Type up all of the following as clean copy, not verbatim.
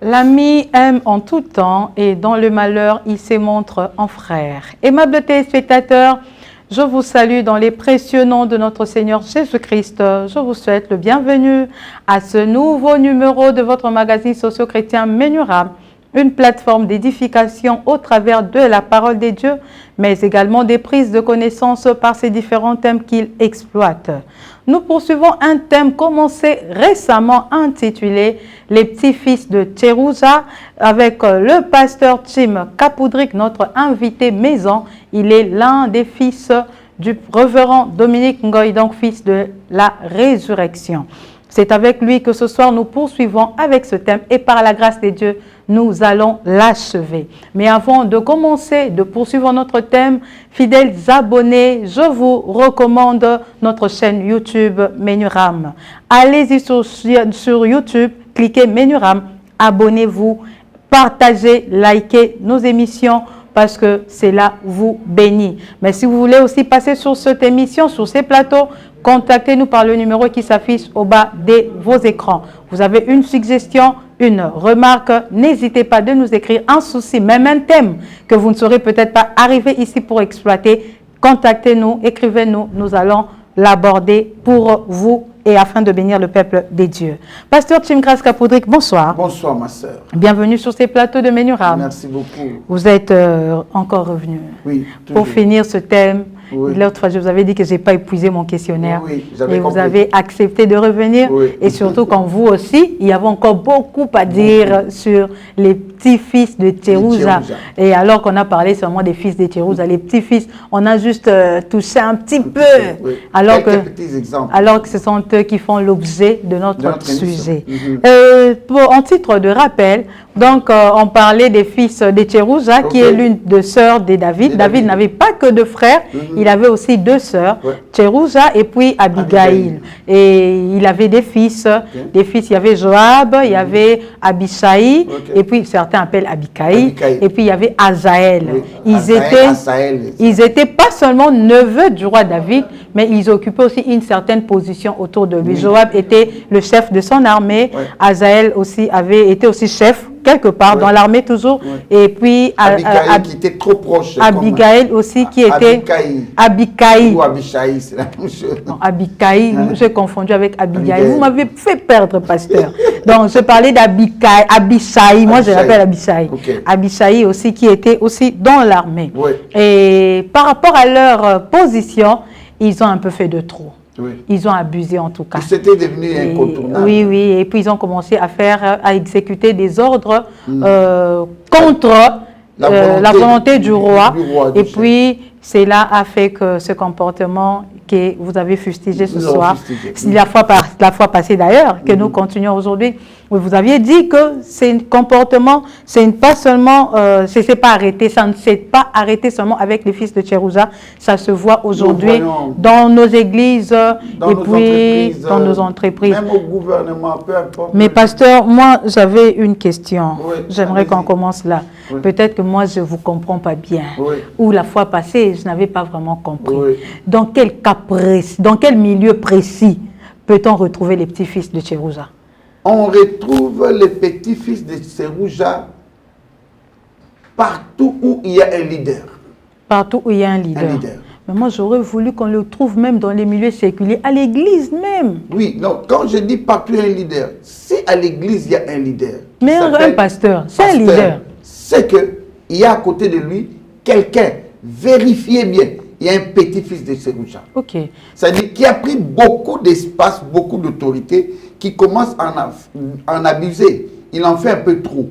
L'ami aime en tout temps et dans le malheur, il se montre en frère. Aimables téléspectateurs, je vous salue dans les précieux noms de notre Seigneur Jésus-Christ. Je vous souhaite le bienvenu à ce nouveau numéro de votre magazine socio-chrétien Menura, une plateforme d'édification au travers de la parole de Dieu, mais également des prises de connaissances par ces différents thèmes qu'il exploite. Nous poursuivons un thème commencé récemment intitulé « Les petits-fils de Tcherouza » avec le pasteur Tim Kapoudrik, notre invité maison. Il est l'un des fils du révérend Dominique Ngoy, donc fils de la résurrection. C'est avec lui que ce soir nous poursuivons avec ce thème et par la grâce de Dieu, nous allons l'achever. Mais avant de commencer, de poursuivre notre thème, fidèles abonnés, je vous recommande notre chaîne YouTube Menuram. Allez-y sur YouTube, cliquez Menuram, abonnez-vous, partagez, likez nos émissions parce que cela vous bénit. Mais si vous voulez aussi passer sur cette émission, sur ces plateaux, contactez-nous par le numéro qui s'affiche au bas de vos écrans. Vous avez une suggestion, une remarque, n'hésitez pas de nous écrire un souci, même un thème que vous ne serez peut-être pas arrivé ici pour exploiter. Contactez-nous, écrivez-nous, nous allons l'aborder pour vous et afin de bénir le peuple des dieux. Pasteur Tim Kapoudrik, bonsoir. Bonsoir ma sœur. Bienvenue sur ces plateaux de Menuram. Merci beaucoup. Vous êtes encore revenu. Oui. Pour finir ce thème. Oui. L'autre fois, je vous avais dit que je n'ai pas épuisé mon questionnaire. Oui, et vous avez accepté de revenir. Oui. Et surtout, quand vous aussi, il y avait encore beaucoup à dire sur les petits-fils de Tcherouza. Et alors qu'on a parlé seulement des fils de Tcherouza, les petits-fils, on a juste touché un petit peu. Oui. Alors petits exemples. Alors que ce sont eux qui font l'objet de notre sujet. Mm-hmm. En titre de rappel, donc on parlait des fils de Tcherouza, qui est l'une des sœurs de David. David n'avait pas que deux frères. Il avait aussi deux sœurs, Tcherouza et puis Abigail. Et il avait des fils. Des fils, il y avait Joab, il y avait Abishai, et puis certains appellent Abikaï, et puis il y avait Azaël. Ils étaient pas seulement neveux du roi David, mais ils occupaient aussi une certaine position autour de lui. Joab était le chef de son armée, Azaël aussi avait été aussi chef quelque part dans l'armée toujours, et puis Abigail qui était trop proche. Abigail aussi qui était Abikaï. Ou Abishai, c'est la même chose. Non, Abikaï, j'ai confondu avec Abigail. Vous m'avez fait perdre, pasteur. Donc, je parlais d'Abikaï, Abishai, moi je l'appelle Abishai. Abishai aussi qui était aussi dans l'armée. Et par rapport à leur position, ils ont un peu fait de trop. Ils ont abusé en tout cas. C'était devenu incontournable. Oui, oui. Et puis ils ont commencé à exécuter des ordres contre la volonté du roi. Et puis cela a fait que ce comportement que vous avez fustigé ce soir, la fois passée d'ailleurs, que nous continuons aujourd'hui, vous aviez dit que c'est un comportement, c'est pas seulement, c'est pas arrêté, ça ne s'est pas arrêté seulement avec les fils de Tcherouza, ça se voit aujourd'hui dans nos églises et puis dans nos entreprises. Même au gouvernement, peu importe. Mais pasteur, moi j'avais une question, j'aimerais qu'on commence là. Peut-être que moi je ne vous comprends pas bien, ou la fois passée je n'avais pas vraiment compris. Dans quel cas précis, dans quel milieu précis peut-on retrouver les petits-fils de Tcherouza? On retrouve les petits-fils de Tcherouza partout où il y a un leader. Partout où il y a un leader. Mais moi, j'aurais voulu qu'on le trouve même dans les milieux séculiers, à l'église même. Oui, non, quand je dis partout il y a un leader, si à l'église il y a un leader. Mais un pasteur, c'est un leader. C'est qu'il y a à côté de lui quelqu'un, vérifiez bien, il y a un petit-fils de Serouja. Ok. C'est-à-dire qui a pris beaucoup d'espace, beaucoup d'autorité, qui commence à en abuser. Il en fait un peu trop.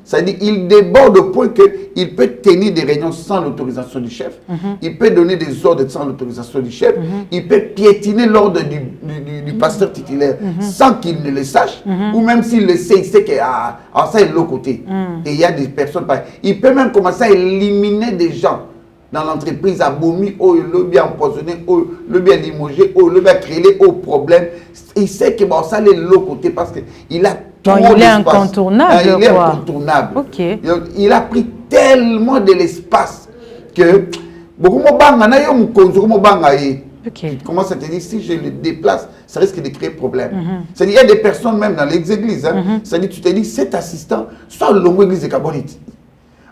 C'est-à-dire qu'il déborde au point qu'il peut tenir des réunions sans l'autorisation du chef. Il peut donner des ordres sans l'autorisation du chef. Il peut piétiner l'ordre du pasteur titulaire sans qu'il ne le sache. Ou même s'il le sait, il sait que ça est de l'autre côté. Et il y a des personnes pareilles. Il peut même commencer à éliminer des gens dans l'entreprise, à Bomi, le bien empoisonné, le bien limogé, le bien créé, au problème. Il sait que ça est de l'autre côté parce qu'il a donc il est incontournable. Il est incontournable. Okay. Il a pris tellement de l'espace que comment ça te dit, si je le déplace, ça risque de créer problème. C'est-à-dire, il y a des personnes même dans les églises, c'est-à-dire, tu te dis, cet assistant, soit l'église de Kabonite.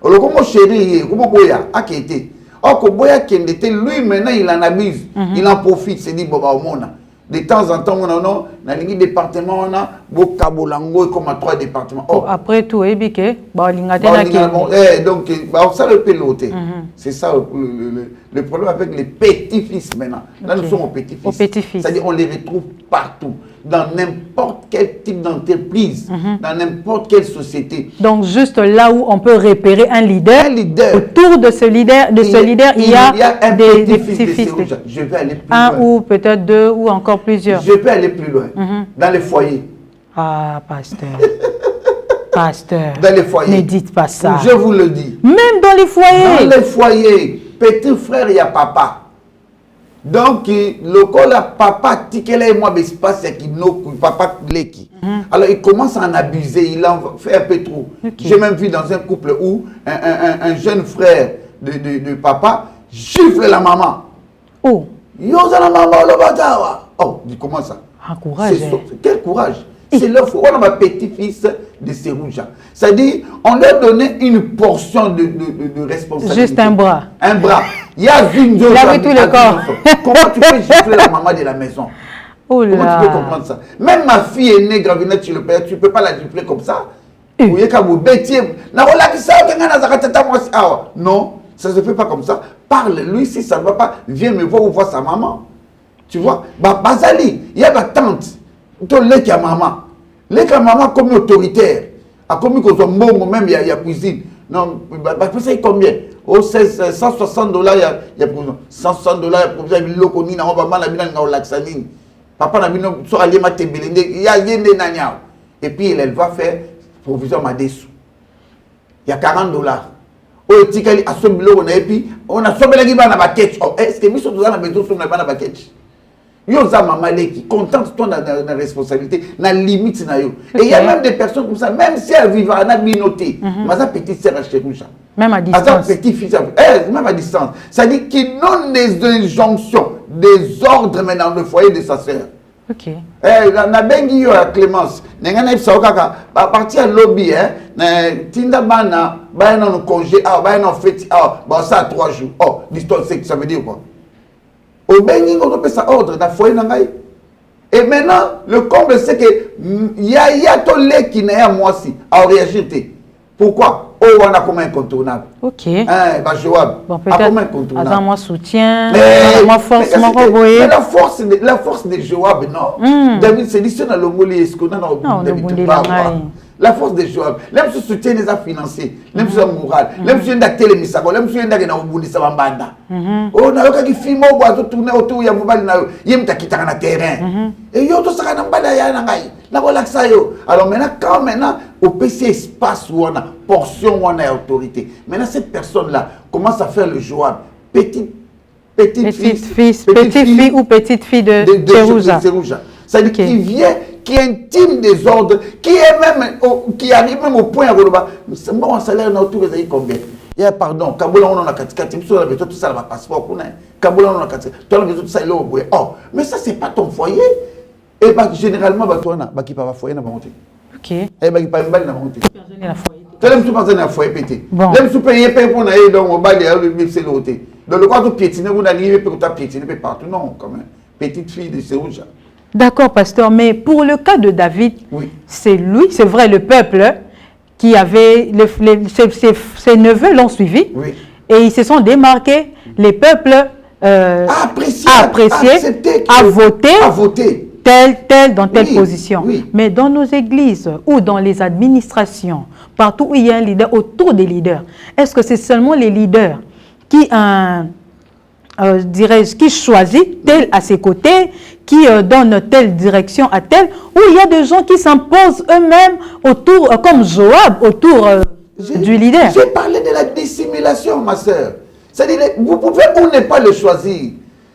Alors, comment chéri, comment Boya, a qui était. Or, Boya qui était, lui maintenant, il en abuse, il en profite, c'est dit, Boba Omona. De temps en temps, on a dans le département, on a Bokabolango comme à 3 départements. Oh. Après tout, donc, ça le piloter. C'est ça le problème avec les petits-fils maintenant. Là, nous sommes aux petits-fils. C'est-à-dire on les retrouve partout, dans n'importe quel type d'entreprise, dans n'importe quelle société. Donc, juste là où on peut repérer un leader. Autour de ce leader, il y a un des petits-fils. Je vais aller plus loin. Un ou peut-être deux ou encore plusieurs. Je peux aller plus loin. Dans les foyers. Ah, pasteur. Pasteur. Dans les foyers. Ne dites pas ça. Je vous le dis. Même dans les foyers. Dans les foyers. Petit frère, il y a papa. Donc, le col à papa, tikele et moi, espace qui papa leki. Alors, il commence à en abuser. Il en fait un peu trop. J'ai même vu dans un couple où un jeune frère de papa gifle la maman. Oh. Oh, dis comment ça? Un courage. Quel courage? C'est leur foi. On a un petit-fils de Serouja. C'est-à-dire, on leur donnait une portion de responsabilité. Juste un bras. Un bras. Il y a une il avait tout le corps. Comment tu peux gifler la maman de la maison? Oh là. Comment tu peux comprendre ça? Même ma fille est née gravinette sur le père, tu ne peux pas la gifler comme ça. Non, ça ne se fait pas comme ça. Parle, lui, si ça ne va pas, viens me voir ou voir sa maman. Tu vois, Bazali, il y a ma tante, il y a maman comme autoritaire, a commis qu'on soit bon, même il y a cuisine. Non, ça combien? Oh, $160, il y a provision. $160, il y a provision, il y a l'okoni, il papa n'a pas il y a et puis elle va faire provision à dessous. Il y a $40. Oh, tikali a sombilo et puis on a sombela qui va na baketch. Oh, est-ce que nous sommes dans la maison sur na baketch? Yo za maman qui contente-toi dans la responsabilité, na limite na yo. Et il y a même des personnes comme ça, même si elles vivent à Nabinoté, mais ça petite sœur à Cheroucha. Même à distance. Petit fils, même à distance. Ça dit qu'il donne des injonctions, des ordres maintenant dans le foyer de sa sœur. Ok. Na bengi yo à Clémence, n'engana ça kaka, à partir lobby tinda bana, ba na congé, ba na fête, ba ça 3 jours. Oh, l'histoire c'est que ça veut dire quoi? Au bengi on peut ça ordre dans foyer na ngai. Et maintenant, le comble c'est que il y a tout les qui n'est à moi si à réagir. Pourquoi? Oh, on a comme incontournable. Ok. Bah, Joab, bon, peut-être incontournable. moi soutien, moi force, mais la force de Joab, non. David, c'est l'histoire dans le Moli, est-ce qu'on a dans David? La force de Joab, l'aime se soutien des financiers, l'aime se moral, l'aime se d'acter les misago, l'aime se d'acter dans le bout de sa banda. Oh, n'a pas qui filme au bois, tourner autour, il y a mobile, il y a un quitté dans le terrain. Et yo, tout ça, n'a pas la relaxa yo. Alors maintenant, au PC espace où on a portion où on a autorité. Maintenant, cette personne-là commence à faire le Joab. Petite fille ou petite fille de Serouja. C'est-à-dire qu'il vient, qui intime des ordres, qui arrive même au point à Goloba. C'est bon, un salaire dans autour de combien? Pardon, Kaboula on a 4 tout ça va passeport. Kaboula on a 4 tout ça là au bout. Oh, mais ça c'est pas ton foyer. Et généralement toi na qui pas foyer na monter. OK. Et qui pas mbali na monter. Personne na foyer. Tellement tout personne na foyer pété. Même sous payer pour na donc on va le c'est l'hôtel. Dans le cas où piétiner vous n'arrivez pas à piétiner partout non quand même. Petite fille de Serouja. D'accord, pasteur, mais pour le cas de David, oui. C'est lui, c'est vrai, le peuple qui avait, ses neveux l'ont suivi. Oui. Et ils se sont démarqués. Les peuples apprécié, à voter telle dans telle position. Oui. Mais dans nos églises ou dans les administrations, partout où il y a un leader, autour des leaders, est-ce que c'est seulement les leaders qui, qui choisit tel à ses côtés, qui donne telle direction à tel, ou il y a des gens qui s'imposent eux-mêmes autour, comme Joab, autour du leader? J'ai parlé de la dissimulation, ma soeur. C'est-à-dire, vous pouvez ou ne pas le choisir,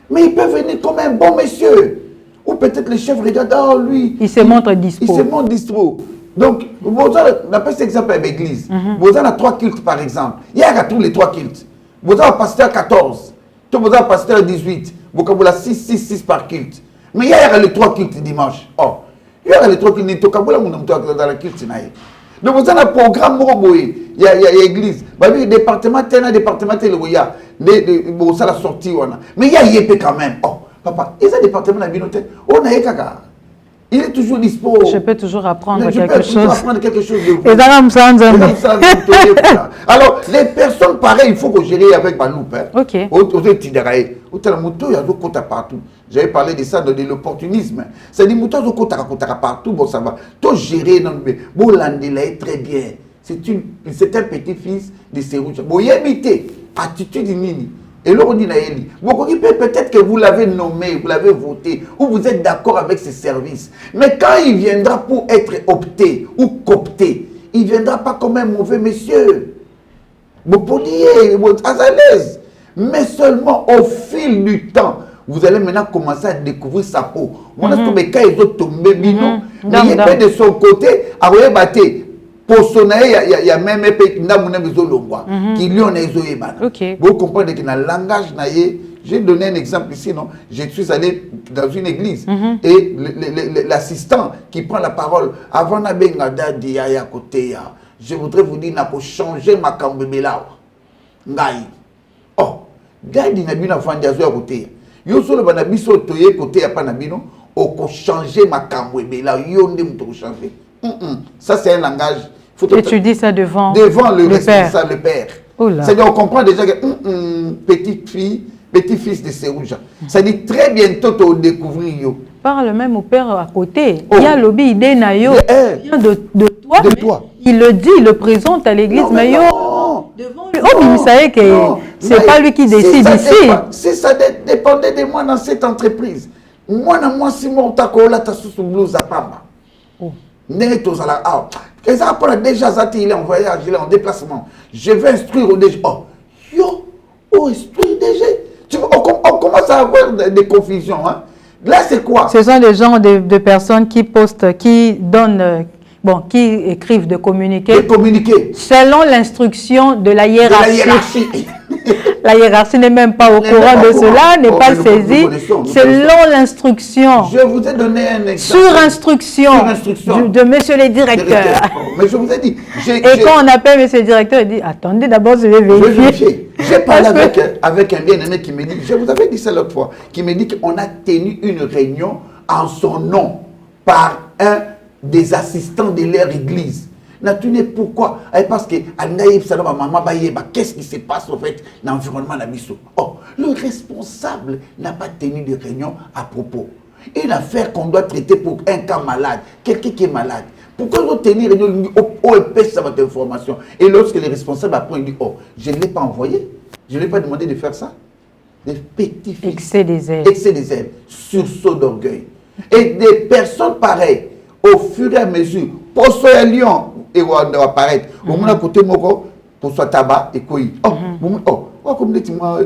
mais il peut venir comme un bon monsieur. Ou peut-être le chef regarde, oh lui. Il se montre dispo. Il se montre dispo. Donc, on appelle cet exemple avec l'église. Vous avez 3 cultes, par exemple. Il y a tous les 3 cultes. Vous avez un pasteur 14. Vous avez un pasteur 18. Vous avez 6 par culte. Mais il y a les 3 cultes dimanche. Oh, il y a les 3 cultes. Dans la culte. Donc, vous avez un programme, il y a l'église. Le département, il y a un département, il y a la sortie. Mais il y a YP quand même. Oh, papa, il y a un département à Binote. On a Kaka. Il est toujours dispo. Je peux toujours apprendre quelque chose. Je peux apprendre quelque chose de vous. Alors, les personnes pareilles, il faut que gérer avec ma loupe. Ok. J'avais parlé de ça, de l'opportunisme. C'est-à-dire, partout, bon, ça va. Tout gérer, bon, l'andela est très bien. C'est un petit-fils de Seroucha. Bon, il y a imité, attitude nini. Et là, on dit, peut-être que vous l'avez nommé, vous l'avez voté, ou vous êtes d'accord avec ses services. Mais quand il viendra pour être opté ou coopté, il ne viendra pas comme un mauvais monsieur. Vous pourriez être à l'aise. Mais seulement au fil du temps, vous allez maintenant commencer à découvrir sa peau. Quand ils ont tombé, mais il y a de son côté, à rebattre. Pour son il y a même qui lui en est. Vous comprenez que dans le langage, j'ai donné un exemple ici, non? Je suis allé dans une église et l'assistant qui prend la parole, avant Nabengada dit à côté, je voudrais vous dire, pour changer ma cambébéla. Oh, gars, il n'a pas de à côté. Yo solo banabiso toye côté à Panabino, au changer ma cambébéla, yo ne me changer. Ça, c'est un langage. Et tu dis ça devant le responsable, le père. C'est-à-dire, on comprend déjà que petit-fils de Serouja. Ça dit très bientôt de découvrir yo. Parle même au père à côté. Il y a lobby idée na yo. Il vient de toi. De toi. Il le dit, il le présente à l'église, mais yo. Devant lui. Oh, mais vous savez que c'est pas lui qui décide ici. Si ça dépendait de moi dans cette entreprise, moi, si mon taco là, t'as sous blouse à Pamba. Déjà, il est en voyage, il est en déplacement. Je vais instruire au DG. Oh, instruire DG. On commence à avoir des confusions. Hein. Là, c'est quoi? Ce sont des gens de personnes qui postent, qui donnent, qui écrivent de communiqués. Selon l'instruction de la hiérarchie. La hiérarchie n'est même pas au courant de cela, n'est pas saisie. Selon l'instruction. Je vous ai donné un exemple. Sur instruction de monsieur le directeur. Mais je vous ai dit. Et quand on appelle monsieur le directeur, il dit, attendez, d'abord, je vais vérifier. J'ai parlé avec un bien-aimé qui me dit, je vous avais dit ça l'autre fois, qui me dit qu'on a tenu une réunion en son nom par un des assistants de leur église. Pourquoi? Parce que qu'est-ce qui se passe au fait dans l'environnement de la mission? Oh, le responsable n'a pas tenu de réunion à propos. Une affaire qu'on doit traiter pour un cas malade, quelqu'un qui est malade. Pourquoi on doit tenir une réunion au épaisse sur votre information? Et lorsque les responsables apprennent, ils disent, oh, je ne l'ai pas envoyé, je ne l'ai pas demandé de faire ça. Des petits fils. Excès des ailes. Excès des ailes. Sursaut d'orgueil. Et des personnes pareilles, au fur et à mesure, pour ce lion, et on va apparaître. Au moins, à côté, pour soit tabac et quoi. Oh, comme dit moi.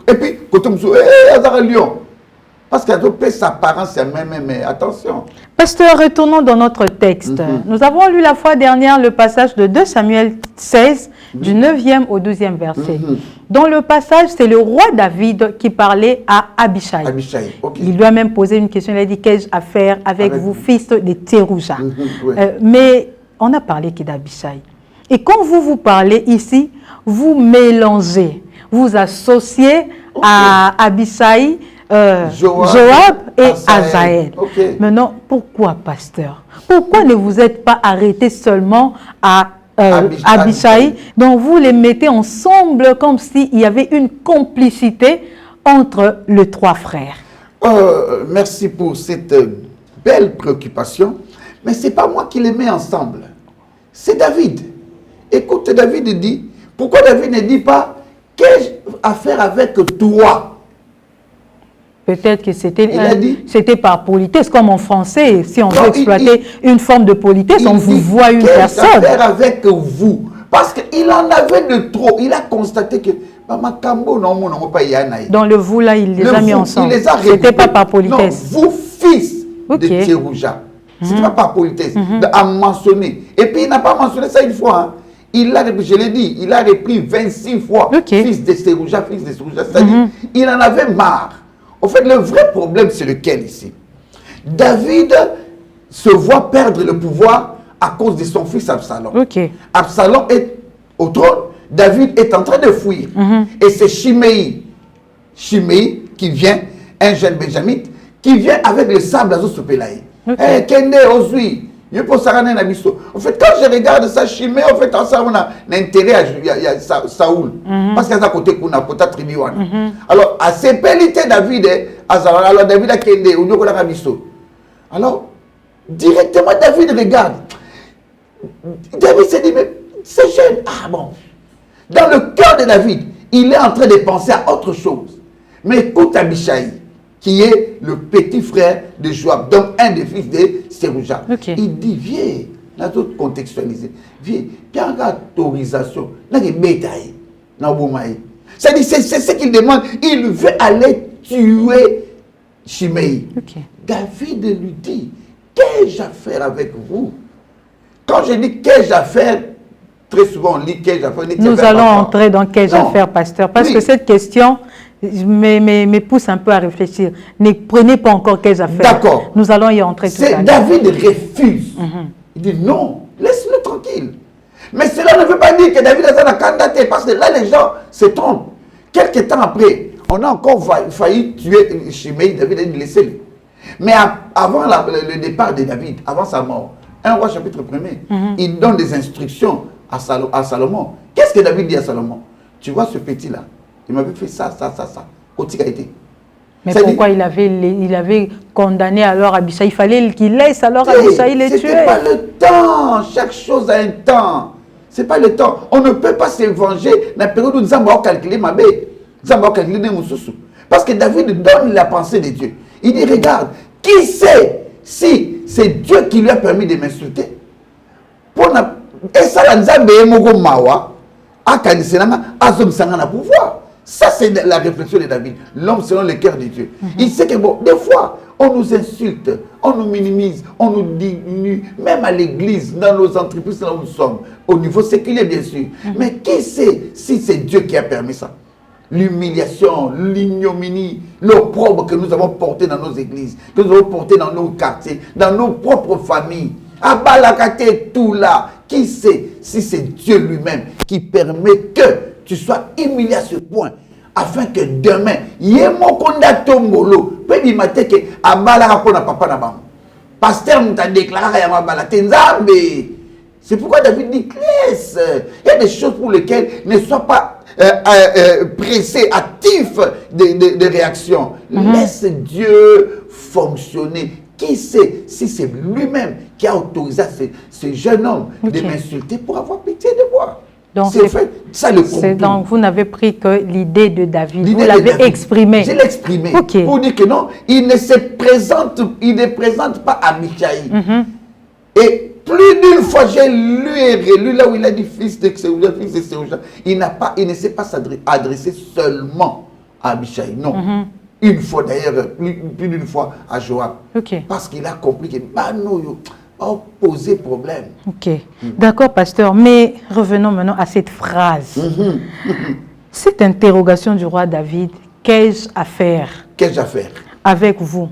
Et puis, côté, un lion. Parce qu'elle peut sa apparence, mais attention. Pasteur, retournons dans notre texte. Nous avons lu la fois dernière le passage de 2 Samuel 16, du 9e au 12e verset. Dans le passage, c'est le roi David qui parlait à Abishai. Il lui a même posé une question. Il a dit, qu'ai-je à faire avec vous, fils de Tserouja? Mais on a parlé d'Abishai. Et quand vous parlez ici, vous mélangez, vous associez à Abishai, Joab et Azaël. Maintenant, pourquoi, pasteur? Pourquoi ne vous êtes pas arrêté seulement à Abishai. Donc vous les mettez ensemble comme s'il y avait une complicité entre les trois frères. Merci pour cette belle préoccupation. Mais ce n'est pas moi qui les mets ensemble. C'est David. Écoute, David dit, pourquoi David ne dit pas, qu'ai-je à faire avec toi? Peut-être que c'était par politesse, comme en français. Si on veut exploiter une forme de politesse, on vous voit une personne. Qu'ai-je à faire avec vous? Parce qu'il en avait de trop. Il a constaté que dans le vous là, il les a mis ensemble. C'était pas par politesse. Non, vous, fils de Tsérouja. C'était pas par politesse. À mentionner. Et puis il n'a pas mentionné ça une fois. Hein. Il a, je l'ai dit, il a repris 26 fois. Fils de Tsérouja, fils de Tsérouja. C'est-à-dire, il en avait marre. En fait, le vrai problème, c'est lequel ici? David se voit perdre le pouvoir à cause de son fils Absalom. Absalom est au trône. David est en train de fuir. Et c'est Shimei qui vient, un jeune benjamite, qui vient avec le sable à Zosopelaï. Kende Ozui. En fait, quand je regarde ça, Shimei, en fait, on a intérêt à Saoul. Parce qu'il y a un côté qu'on a peut-être tribu. Alors, à ces pélités, David, alors David a Kende, on a Rabiso. Alors, directement, David regarde. David s'est dit, mais c'est jeune. Ah bon. Dans le cœur de David, il est en train de penser à autre chose. Mais écoute Abishai, qui est le petit frère de Joab, donc un des fils de Tsérouja. Il dit, viens, là tout contextualisé, viens, il y a une autorisation, là il y a une bétail, c'est-à-dire, c'est ce qu'il demande, il veut aller tuer Shimei. David lui dit, qu'ai-je à faire avec vous? Quand je dis qu'ai-je à faire, très souvent on lit qu'ai-je à faire. Nous allons entrer dans qu'ai-je à faire, pasteur, parce que cette question me pousse un peu à réfléchir. Ne prenez pas encore qu'ai-je à faire. D'accord. Nous allons y entrer tout à l'heure. David refuse. Il dit non, laisse-le tranquille. Mais cela ne veut pas dire que David a candidaté, parce que là les gens se trompent. Quelques temps après, on a encore failli tuer Shimei. David a dit laissez-le. Mais avant le départ de David, avant sa mort, 1 roi chapitre 1er, il donne des instructions à Salomon. Qu'est-ce que David dit à Salomon? Tu vois ce petit-là, il m'avait fait ça. Mais pourquoi il avait condamné alors Abishai? Il fallait qu'il laisse alors Abishai les tuer. C'était pas le temps. Chaque chose a un temps. C'est pas le temps. On ne peut pas se venger dans la période où nous avons calculé ma bête. Nous avons calculé nos sous. Parce que David donne la pensée de Dieu. Il dit, regarde, qui sait si c'est Dieu qui lui a permis de m'insulter? Et ça, pouvoir. Ça, c'est la réflexion de David. L'homme selon le cœur de Dieu. Il sait que, bon, des fois, on nous insulte, on nous minimise, on nous diminue, même à l'église, dans nos entreprises, là où nous sommes, au niveau séculier, bien sûr. Mais qui sait si c'est Dieu qui a permis ça? L'humiliation, l'ignominie, l'opprobre que nous avons porté dans nos églises, que nous avons porté dans nos quartiers, dans nos propres familles. Abalakate, tout là. Qui sait si c'est Dieu lui-même qui permet que tu sois humilié à ce point, afin que demain, pasteur nous a déclaré c'est pourquoi David dit laisse. Il y a des choses pour lesquelles ne sois pas pressé, actif de réaction. Laisse Dieu fonctionner. Qui sait si c'est lui-même qui a autorisé ce jeune homme de m'insulter pour avoir pitié de moi? Donc, ça le comprend. Donc, vous n'avez pris que l'idée de David. Vous l'avez exprimé. Je l'ai exprimé. Pour dire que non, il ne présente pas Abishai. Et plus d'une fois, j'ai lu et relu là où il a dit fils de Tsérouja, il ne s'est pas adressé seulement à Abishai. Non. Une fois d'ailleurs, plus d'une fois à Joab. Parce qu'il a compris que Banoyo a posé problème. D'accord, pasteur. Mais revenons maintenant à cette phrase. Cette interrogation du roi David, qu'ai-je à faire? Qu'ai-je à faire avec vous?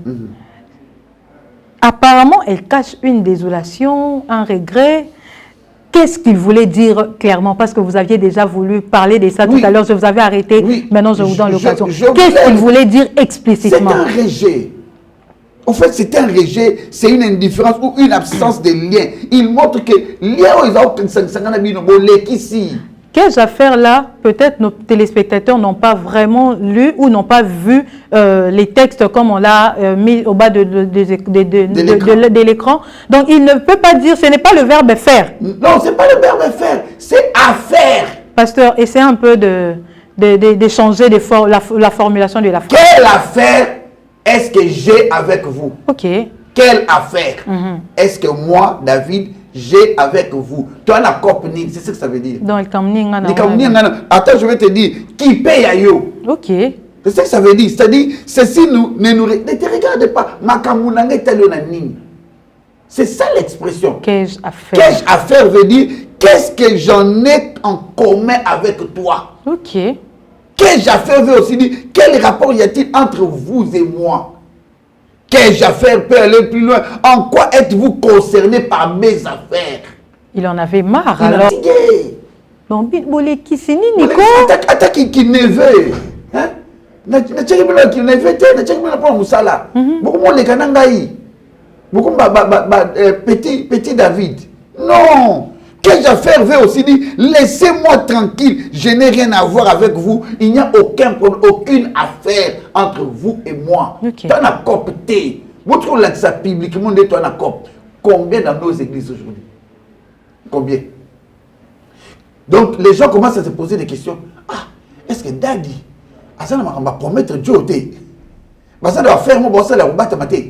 Apparemment, elle cache une désolation, un regret. Qu'est-ce qu'il voulait dire clairement? Parce que vous aviez déjà voulu parler de ça tout à l'heure, je vous avais arrêté, maintenant je vous donne l'occasion. Qu'est-ce qu'il voulait dire explicitement? C'est un rejet. En fait, c'est un rejet, c'est une indifférence ou une absence de lien. Il montre que Quelles affaires-là, peut-être nos téléspectateurs n'ont pas vraiment lu ou n'ont pas vu les textes comme on l'a mis au bas de l'écran. Donc, il ne peut pas dire, ce n'est pas le verbe faire. Non, ce n'est pas le verbe faire, c'est à faire. Pasteur, essayez un peu de changer la formulation de la phrase. Quelle affaire est-ce que j'ai avec vous? Ok. Quelle affaire est-ce que moi, David, j'ai avec vous? Toi, la copnie, c'est ce que ça veut dire. Donc, attends, je vais te dire, qui paye à yo? Ok. C'est ce que ça veut dire. C'est-à-dire, ceci ne te regarde pas. C'est ça l'expression. Qu'ai-je à faire? Qu'ai-je à faire veut dire, qu'est-ce que j'en ai en commun avec toi? Ok. Qu'ai-je à faire veut aussi dire, quel rapport y a-t-il entre vous et moi? Qu'ai-je à faire peut aller plus loin? En quoi êtes-vous concerné par mes affaires? Il en avait marre il alors. Non, qui c'est Nico? Attends, qui neveu. Hein? Petit David. Non. Qu'ai-je à faire veut aussi dire, laissez-moi tranquille, je n'ai rien à voir avec vous, il n'y a aucune affaire entre vous et moi. Okay. Tu en as copté. Vous trouvez que ça publiquement dit tu en as copté. Combien dans nos églises aujourd'hui? Combien? Donc les gens commencent à se poser des questions. Ah, est-ce que Daddy, ça va promettre Dieu? Ça doit faire mon boss, ça va battre ma tête.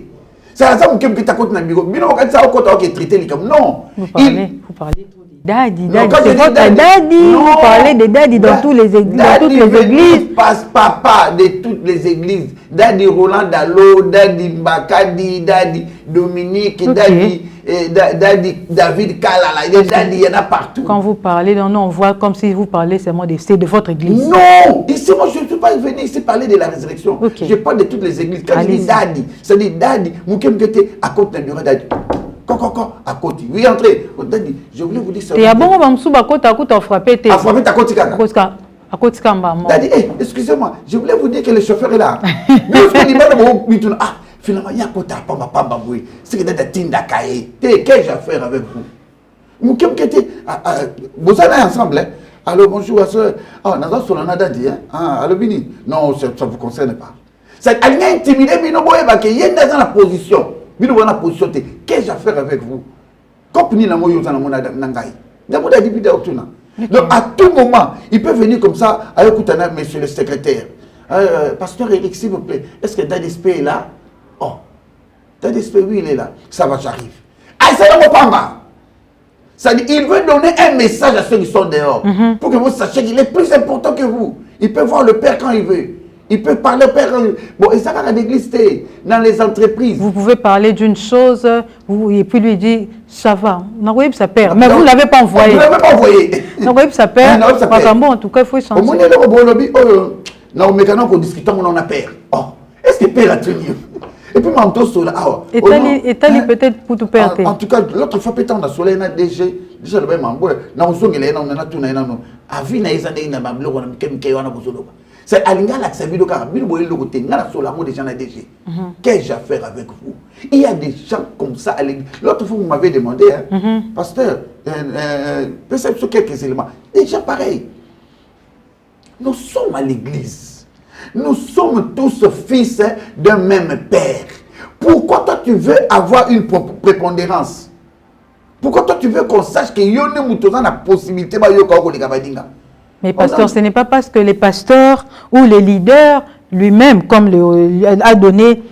Ça va me faire un bureau. Mais non, ça va traiter les comme non. Vous parlez trop de Daddy. Non, C'est votre Daddy. Vous parlez de Daddy dans toutes les églises. Dans toutes les églises. Passe papa de toutes les églises. Daddy Roland Dalo, Daddy Mbakadi, Daddy Dominique, okay. Daddy David Kalala, Daddy, il y en a partout. Quand vous parlez, on voit comme si vous parlez seulement de votre église. Non, ici, moi, je ne suis pas venu ici parler de la résurrection. Okay. Je parle de toutes les églises. Quand je dis Daddy, ça dit Daddy, Moukem Kete, à côté de Daddy. À côté. Oui, entrez. Daddy, je voulais vous dire ça. Et à bon, on va frapper. À frapper ta côté, kaka. À côté, Daddy, excusez-moi, je voulais vous dire que le chauffeur est là. Ah, finalement, il y a côté à Pamba, c'est que Daddy Tinda Kaye. Qu'ai-je à faire avec vous? Moukem Kete, vous allez ensemble, hein? Allô, bonjour, à ce. Ah, nous avons solana Daddy, hein? Ah, allô, Bini. Non, ça ne vous concerne pas. C'est à l'intimidé, Bino Boye, il y a dans la position. Qu'ai-je à faire avec vous? Donc à tout moment, il peut venir comme ça, avec monsieur le secrétaire. Pasteur Eric, s'il vous plaît, est-ce que Daddy Spé est là? Oh, Daddy Spé, oui, il est là. Ça va, j'arrive. Ah, c'est le mot Pamba. Il veut donner un message à ceux qui sont dehors. Pour que vous sachiez qu'il est plus important que vous. Il peut voir le Père quand il veut. Il peut parler au Père. Bon, et ça va à l'église, dans les entreprises. Vous pouvez parler d'une chose, et puis lui dire, ça va. Non, oui, ça perd. Mais vous ne l'avez pas envoyé. Vous ne l'avez pas envoyé. Non, oui, ça perd. En tout cas, il faut changer. Non, mais quand on discute, on en a peur. Oh, est-ce que Père a tenu? Et puis, et Tali peut-être pour tout perdre. En tout cas, l'autre fois, peut-être, on a soleil, on a DG. Déjà, le même embout. On a tout, on a tout. Avis, on a des gens, on a c'est à l'ingala que ça veut dire que des gens à DG. Qu'ai-je à faire avec vous? Il y a des gens comme ça à l'église. L'autre fois, vous m'avez demandé, pasteur, peut-être sur quelques éléments. Des gens pareils. Nous sommes à l'église. Nous sommes tous fils d'un même père. Pourquoi toi tu veux avoir une prépondérance? Pourquoi toi tu veux qu'on sache qu'il y a une possibilité de faire? Mais pasteur, ce n'est pas parce que les pasteurs ou les leaders lui-même, comme a donné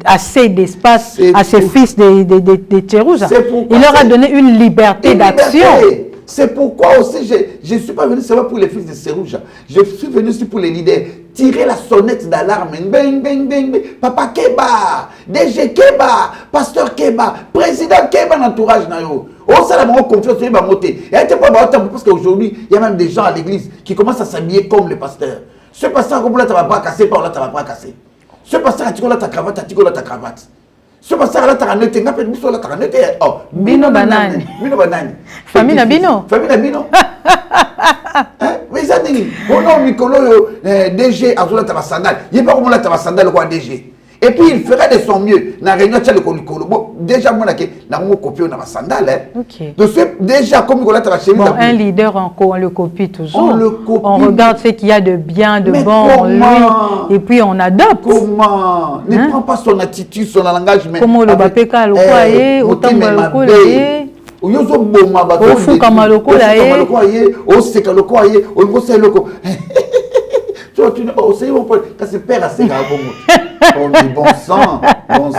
assez d'espace à ses fils de Tchérouja, il leur a donné une liberté d'action. C'est pourquoi aussi je ne suis pas venu seulement pour les fils de Tchérouja. Je suis venu aussi pour les leaders. Tirer la sonnette d'alarme. Bang, bang, bang, bang. Papa Keba, DG Keba, Pasteur Keba, Président Keba, l'entourage. On s'est la confiance, il va monter. Parce qu'aujourd'hui, il y a même des gens à l'église qui commencent à s'habiller comme les pasteurs. Ce pasteur, comme là, tu ne vas pas casser, par là, tu ne vas pas casser. Ce pasteur, tu as ta cravate, tu as ta cravate. Ce pasteur, là, tu as noté, tu as noté. Oh, Bino Banane. Bino Banane. Famille Bino. Famille Bino. Mais ça dit, on a un micro DG, à la sandale. Il n'y a pas comment là, tu as sandale ou quoi DG. Et puis il fera de son mieux. Dans la réunion, déjà, moi, je vais copier dans ma sandale. Donc, déjà, comme on a chemise. Bon, un leader, on le copie toujours. On le copie. On regarde ce qu'il y a de bien, de bon en lui. Et puis on adopte. Comment? Ne prends pas son attitude, son langage. Comment le bapeka le croyait, autant le croyait. Oyozo boma ba to fuka maloko la ye o seka loko aye o ngosa loko tu ne o sey bon quand c'est père à seka bon on dit bon sang comme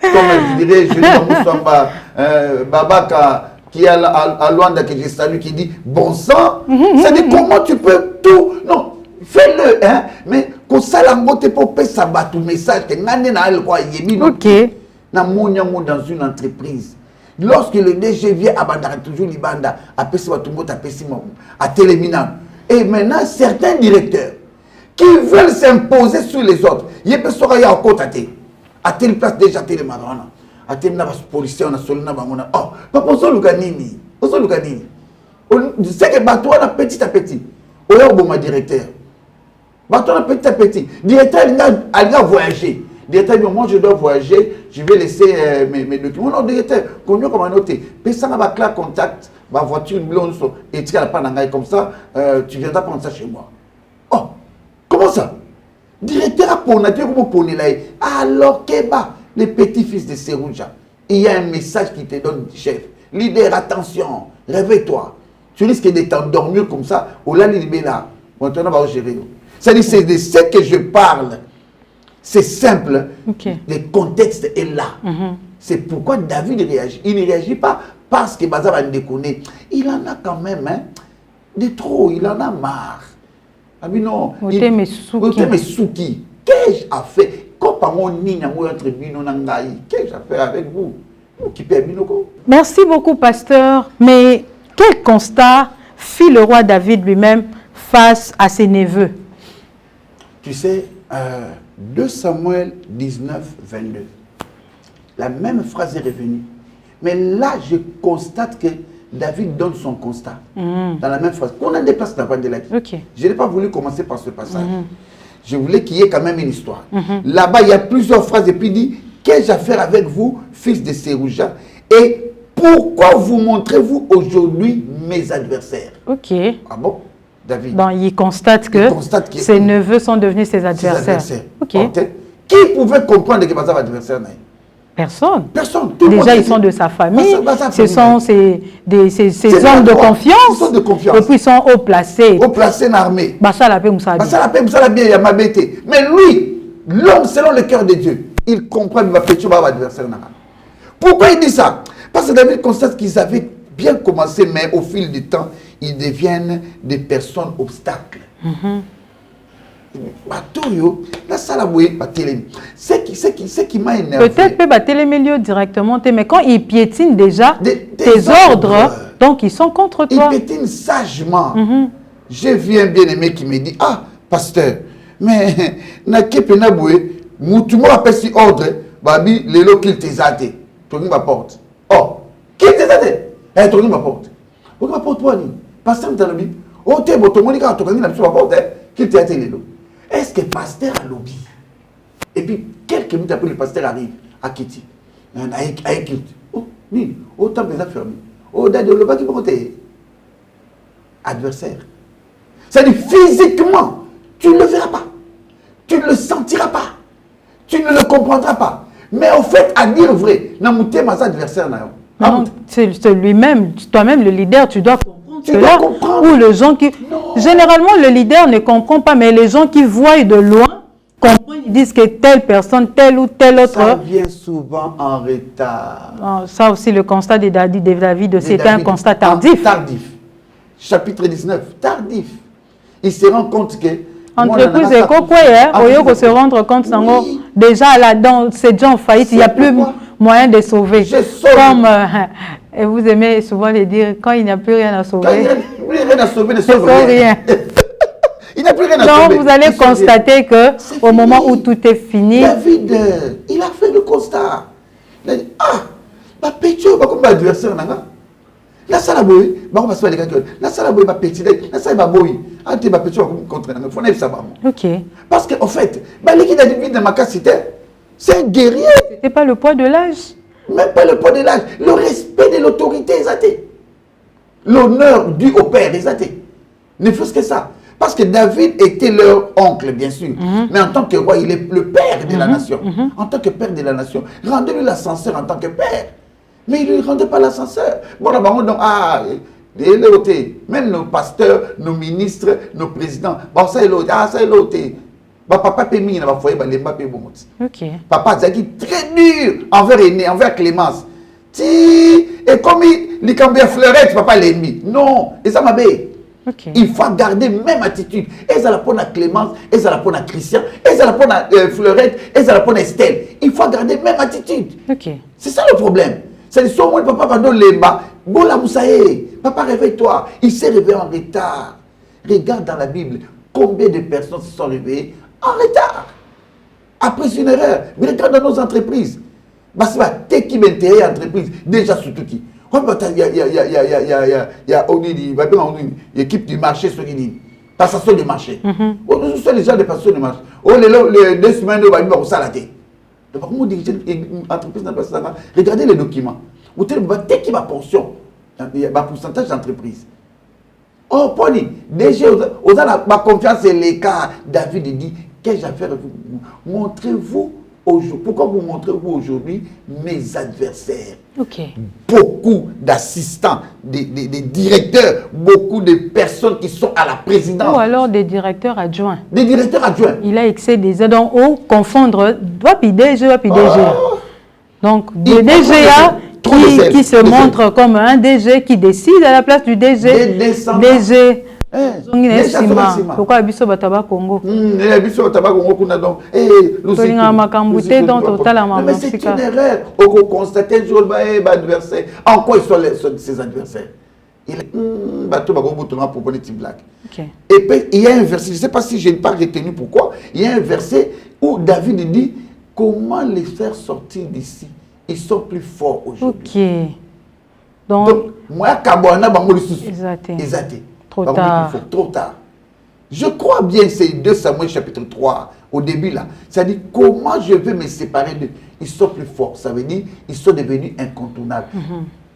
je dirais je dis Moussamba Babaka qui est à Luanda que je salue qui dit bon sang ça dit comment tu peux tout non fais-le hein mais qu'on salangote pour payer ça bat tout message que ngane na el quoi yebi OK na monyango dans une entreprise. Lorsque le DG vient à Bandara, toujours Libanda, à Pessimatumbo, à Pessimum, à Téléminan. Et maintenant, certains directeurs qui veulent s'imposer sur les autres, il y a des gens qui ont côté à telle place déjà Télémadrona, à telle policier, on a solina bamona. Oh, papa, on s'en luganini. On s'en luganini. C'est que bateau, on a petit à petit. On a un bon directeur. Bateau, on a petit à petit. Directeur, il a voyagé. Directeur, moi je dois voyager, je vais laisser mes documents. Non, directeur, comme on noté, personne n'a pas contact, ma voiture blonde, et tu n'as pas d'engagement comme ça, tu viendras prendre ça chez moi. Oh, comment ça? Directeur a pour nature, comment pour là? Alors que les petits-fils de Serouja, il y a un message qui te donne, chef. Leader, attention, réveille-toi. Tu risques de t'endormir comme ça, au là, là. Maintenant, on va gérer. C'est-à-dire, c'est de ce que je parle. C'est simple, le contexte est là. C'est pourquoi David réagit. Il ne réagit pas parce que Baza va déconner. Il en a quand même de trop, il en a marre. Ah mais non, Souki, qu'ai-je à faire? Qu'ai-je à faire avec vous? Merci beaucoup, pasteur. Mais quel constat fit le roi David lui-même face à ses neveux? Tu sais, 2 Samuel 19, 22. La même phrase est revenue. Mais là, je constate que David donne son constat. Dans la même phrase. On a des places d'avant de la vie. Je n'ai pas voulu commencer par ce passage. Je voulais qu'il y ait quand même une histoire. Là-bas, il y a plusieurs phrases. Et puis il dit, qu'ai-je à faire avec vous, fils de Serouja? Et pourquoi vous montrez-vous aujourd'hui mes adversaires? Ah bon? David. Bon, il constate que ses neveux sont devenus ses adversaires. Qui pouvait comprendre que Baza adversaire? Personne. Personne. Déjà, ils sont de sa famille. Ce sont ses hommes de confiance. Et puis, ils sont haut placés. Haut placés dans l'armée. Bassa la paix, Moussa bien, il y a ma bêté. Mais lui, l'homme selon le cœur de Dieu, il comprend qu'il va pécher l'adversaire. Pourquoi il dit ça? Parce que David constate qu'ils avaient bien commencé, mais au fil du temps, ils deviennent des personnes obstacles. C'est qui m'a énervé. Peut-être que directement, mais quand ils piétinent déjà tes ordres, donc ils sont contre toi. Ils piétinent sagement. J'ai vu un bien-aimé qui me dit, ah, pasteur, mais na kepena boué, moutumo appelle si ordre, babi, l'élo qu'il t'exate, tourne ma porte. Oh, qui t'exate? Eh, tourne ma porte. Pourquoi ma porte, toi, ni? Pasteur, t'as l'objet. Oh, t'es bon, ton monica, tu connais la porte, qu'il t'exate l'élo. Est-ce que le pasteur a lobby? Et puis, quelques minutes après, le pasteur arrive à Kitty. Oh, ni, autant que les fermé. Oh, d'ailleurs, le bas qui peut adversaire. C'est-à-dire, physiquement, tu ne le verras pas. Tu ne le sentiras pas. Tu ne le comprendras pas. Mais au fait, à dire vrai, n'amouté ma adversaire. Non, c'est lui-même, toi-même, le leader, tu dois comprendre. Tu dois comprendre. Ou les gens qui... Non. Généralement, le leader ne comprend pas, mais les gens qui voient de loin comprennent, ils disent que telle personne, telle ou telle autre... Ça vient souvent en retard. Ça aussi, le constat de David, c'est un constat tardif. Tardif. Chapitre 19, tardif. Il se rend compte que... Entreprise et quoi, on se rendre compte, déjà là, dans ces gens en faillite, il n'y a plus moyen de sauver. Comme et vous aimez souvent le dire, quand il n'y a plus rien à sauver. Il n'y a plus rien à sauver, ne sauve rien. Il n'y a plus rien à sauver. Donc vous allez constater que au moment où tout est fini. David, il a fait le constat. Il a dit, ah, ma pétio, comme adversaire, la salle à boy, on va se faire les gars. La salle à boy, ma pétio, la salle à boy. Ante ma pétio, contre il faut ne pas. Ok. Parce qu'en fait, l'équipe David dans ma case, c'était C'est un guerrier. C'était pas le poids de l'âge. Même pas le poids de l'âge. Le respect de l'autorité, exacté. L'honneur dû au père, exacté. Ne fût-ce que ça. Parce que David était leur oncle, bien sûr. Mais en tant que roi, il est le père de la nation. En tant que père de la nation. Rendez-lui l'ascenseur en tant que père. Mais il ne lui rendait pas l'ascenseur. Bon, là, donc, même nos pasteurs, nos ministres, nos présidents, bon, ça est l'autre. Ah, ça est l'autre. Papa peut mis dans le foyer, papa a dit très dur envers Aîné, envers Clémence. Et comme il cambia fleurette, papa l'a mis. Non, et ça m'a bé. Il faut garder même attitude. Et ça la pour Clémence, et ça la pour Christian, et ça la pour fleurette, et ça la pour Estelle. Il faut garder même attitude. C'est ça le problème. C'est le son où le papa va dans les bas. Bon la moussaïe, papa réveille-toi. Il s'est réveillé en retard. Regarde dans la Bible combien de personnes se sont réveillées en retard. Après une erreur. Mais regarde dans nos entreprises. Parce que qui m'intéresse entreprise, déjà surtout qui. Il y a une équipe du marché sur l'île. Passation du marché. Nous sommes les gens de passation du marché. Les 2 semaines, on va dire ça la tête. Comment diriger une entreprise n'a pas ça? Regardez les documents. Vous avez qui ma pension, ma pourcentage d'entreprise. Oh, Pony, déjà, vous avez ma confiance et les cas. David dit, qu'ai-je à faire? Montrez-vous aujourd'hui. Pourquoi vous montrez-vous aujourd'hui mes adversaires? Beaucoup d'assistants, des directeurs, beaucoup de personnes qui sont à la présidence. Ou alors des directeurs adjoints. Des directeurs adjoints. Il a excès des aides en haut, confondre DG. Donc, des DGA qui se montrent comme un DG qui décide à la place du DG. DG. Pourquoi Abisso Bataba Congo? Abisso Bataba Congo, donc. Mais c'est une erreur. On constate un jour l'adversaire. En quoi ils sont ses adversaires? Il est pour petite blague. Et puis il y a un verset, je ne sais pas si je n'ai pas retenu pourquoi, il y a un verset où David dit comment les faire sortir d'ici? Ils sont plus forts aujourd'hui. Donc, moi, Kabouana, exacté. Trop tard. Trop tard. Je crois bien c'est 2 Samuel chapitre 3, au début là. Ça dit comment je vais me séparer d'eux. Ils sont plus forts. Ça veut dire ils sont devenus incontournables.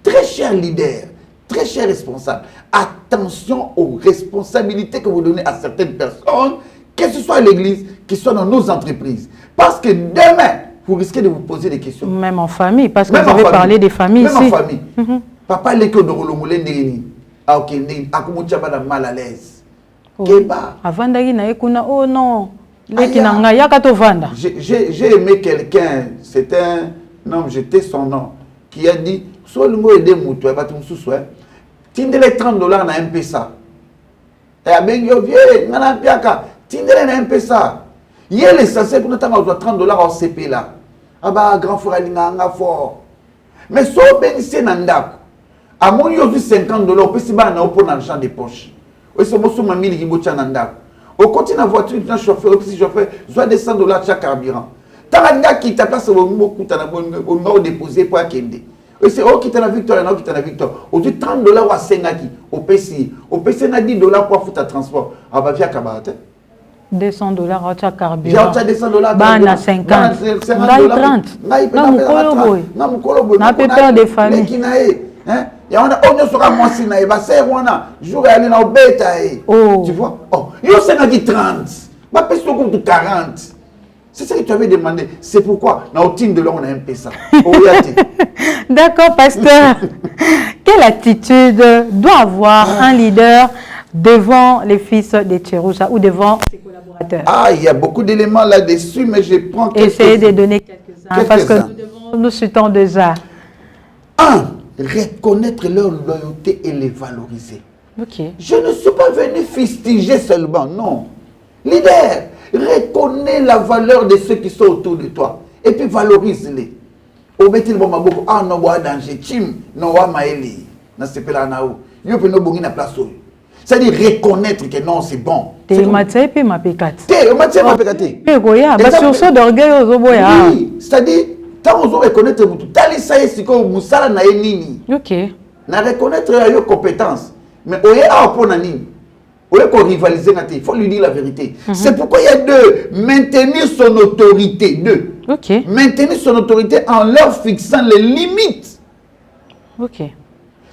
Très chers leaders, très chers responsables, attention aux responsabilités que vous donnez à certaines personnes, que ce soit à l'église, que ce soit dans nos entreprises. Parce que demain, vous risquez de vous poser des questions. Même en famille, parce que vous avez parlé des familles ici. Même en famille. Papa, les que de Rolomolé ah ok, à mal à l'aise. Avant d'aller oh non, j'ai aimé quelqu'un, c'est un homme, j'étais son nom, qui a dit soit le mot aider moutou, et batum sous soi, tinde les $30 na M-Pesa. Et à Bengo vieux, nana piaka, tinde les M-Pesa. Il y a l'essentiel pour nous $30 en CP là. Ah bah grand frère Linga fort. Mais so bénissé nandako. À mon yosu $50, on peut se battre pour l'argent des poches. Oui, c'est mon mamie qui boit nandako. Au continue la voiture, un chauffeur, aussi chauffeur, soit des $100 chaque carburant. T'as qui t'a place au beaucoup, t'as un déposé pour Akende. Et c'est eux qui t'as la victoire, et qui t'as la victoire. Aujourd'hui, $30 à Sengaki, au PC. Au PC, n'a $10 pour foutre à transport. Ah bah, via Kabate. $200 à chaque carburant. J'ai $200. Bah, 50. Bah, 30. Non, mon colobo. N'a pas peur des familles. Il y a un sera moi si na eba c'est wana jour aller na beta tu vois oh yo c'est na 30 ba pèse comme 40 c'est ça que tu avais demandé c'est pourquoi na otine de là on a un peu ça d'accord pasteur quelle attitude doit avoir un leader devant les fils de Tcheroucha ou devant ses collaborateurs? Ah, il y a beaucoup d'éléments là-dessus, mais je prends quelques-uns. Essayez de donner quelques-uns parce que nous citons déjà. 1. Reconnaître leur loyauté et les valoriser. Je ne suis pas venu fustiger seulement, non. Leader, reconnais la valeur de ceux qui sont autour de toi et puis valorise-les. Ah non, danger, Tim, non, maeli, na sepela nao. Yo pe no bongi na place. C'est-à-dire reconnaître que non, c'est bon. T'es maté pe ma pekate. T'es maté ma pekate. Pe goya, ba sur so d'orgueil aux oboya. Oui, c'est-à-dire tant on reconnaître tout, tali ça est si ko musala na nini. OK. Na reconnaître yo compétence. Mais oye a pour na nini. Oye ko rivaliser na té, il faut lui dire la vérité. C'est pourquoi il y a deux, maintenir son autorité, deux. Ok. Maintenir son autorité en leur fixant les limites. Ok.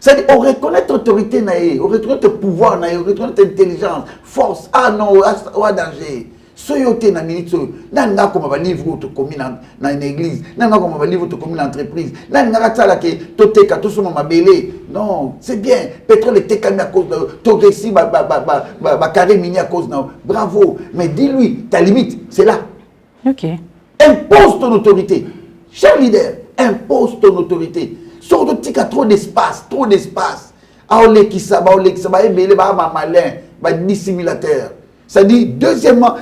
C'est-à-dire, on reconnaît l'autorité, on reconnaît le pouvoir, on reconnaît l'intelligence, force. Ah non, on a danger. Soyote na minute, nanga comme va livre ou commis dans une église, nanga comme va livre ou commis dans l'entreprise, nanga tala ke tote ka tout son mabélé. Non, c'est bien. Pétrole était calme à cause de Togressi, carré mini à cause de. Bravo. Mais dis-lui, ta limite, c'est là. Ok. Impose ton autorité. Cher leader, impose ton autorité. Sors de tika trop d'espace, trop d'espace. Aole qui ça, ebele ba malin, ba dissimulateur. C'est-à-dire, deuxièmement,